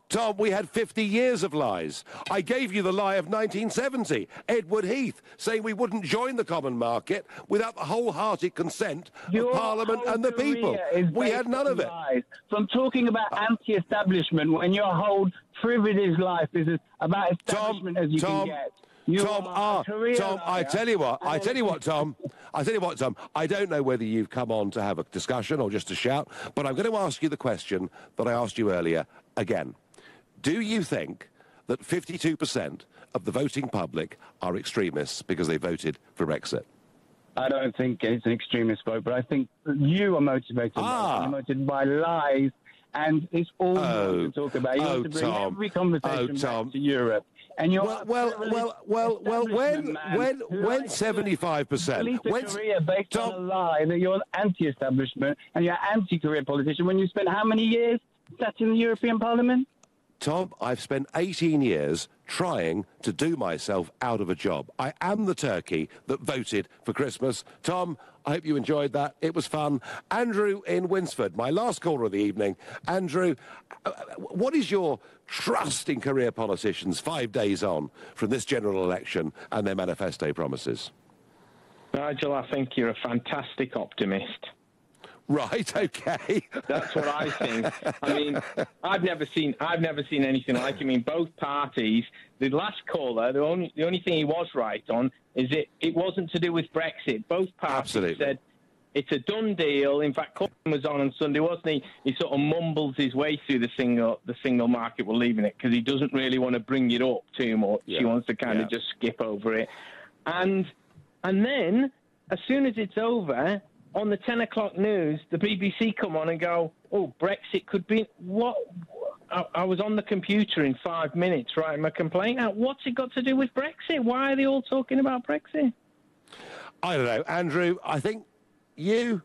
Tom, we had 50 years of lies. I gave you the lie of 1970. Edward Heath saying we wouldn't join the common market without the wholehearted consent of Parliament and the people. We had none of it. Lies. From talking about anti-establishment when your whole privileged life is about establishment as you can get. Tom, I tell you what, Tom. I don't know whether you've come on to have a discussion or just to shout, but I'm going to ask you the question that I asked you earlier again. Do you think that 52% of the voting public are extremists because they voted for Brexit? I don't think it's an extremist vote, but I think you are motivated by lies, and it's all you want to talk about. You want to bring every conversation back to Europe. And you're when 75%, when career based on a lie that you're an anti-establishment and you're an anti-career politician when you spent how many years sat in the European Parliament? Tom, I've spent 18 years trying to do myself out of a job. I am the turkey that voted for Christmas. Tom, I hope you enjoyed that. It was fun. Andrew in Winsford, my last caller of the evening. Andrew, what is your trust in career politicians 5 days on from this general election and their manifesto promises? Nigel, I think you're a fantastic optimist. Right, okay. That's what I think. I mean, I've never seen anything like it. I mean, both parties. The last caller, the only thing he was right on is it wasn't to do with Brexit. Both parties said it's a done deal. In fact, Corbyn was on Sunday, wasn't he? He sort of mumbles his way through the single market. We're leaving it because he doesn't really want to bring it up too much. Yeah. He wants to kind of just skip over it. And then, as soon as it's over, on the 10 o'clock news, the BBC come on and go, oh, Brexit could be... What? I was on the computer in 5 minutes writing my complaint out. What's it got to do with Brexit? Why are they all talking about Brexit? I don't know. Andrew, I think you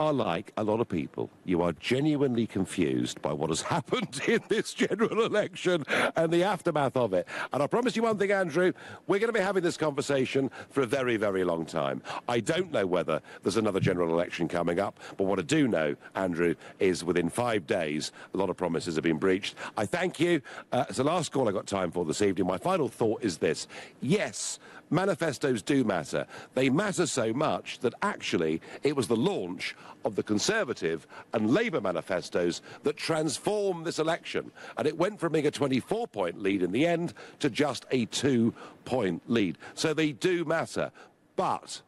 are like a lot of people. You are genuinely confused by what has happened in this general election and the aftermath of it. And I promise you one thing, Andrew, we're going to be having this conversation for a very, very long time. I don't know whether there's another general election coming up, but what I do know, Andrew, is within 5 days, a lot of promises have been breached. I thank you. It's the last call I got time for this evening. My final thought is this. Yes, manifestos do matter. They matter so much that actually it was the launch of the Conservative and Labour manifestos that transformed this election. And it went from being a 24-point lead in the end to just a 2-point lead. So they do matter. But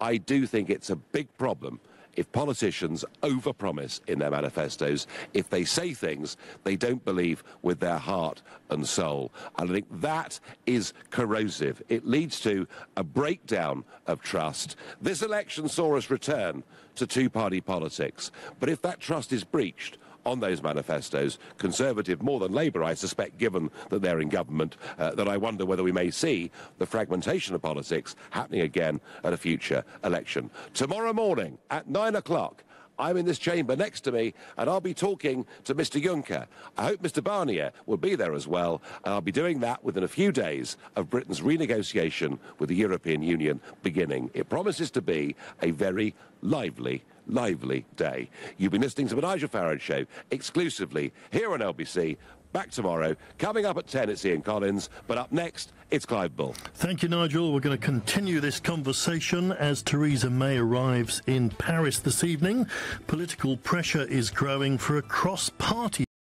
I do think it's a big problem if politicians overpromise in their manifestos, if they say things they don't believe with their heart and soul. And I think that is corrosive. It leads to a breakdown of trust. This election saw us return to two-party politics. But if that trust is breached on those manifestos, Conservative more than Labour, I suspect, given that they're in government, that I wonder whether we may see the fragmentation of politics happening again at a future election. Tomorrow morning at 9 o'clock, I'm in this chamber next to me, and I'll be talking to Mr. Juncker. I hope Mr. Barnier will be there as well, and I'll be doing that within a few days of Britain's renegotiation with the European Union beginning. It promises to be a very lively day. You've been listening to the Nigel Farage Show exclusively here on LBC. Back tomorrow. Coming up at 10, it's Ian Collins, but up next, it's Clive Bull. Thank you, Nigel. We're going to continue this conversation as Theresa May arrives in Paris this evening. Political pressure is growing for a cross-party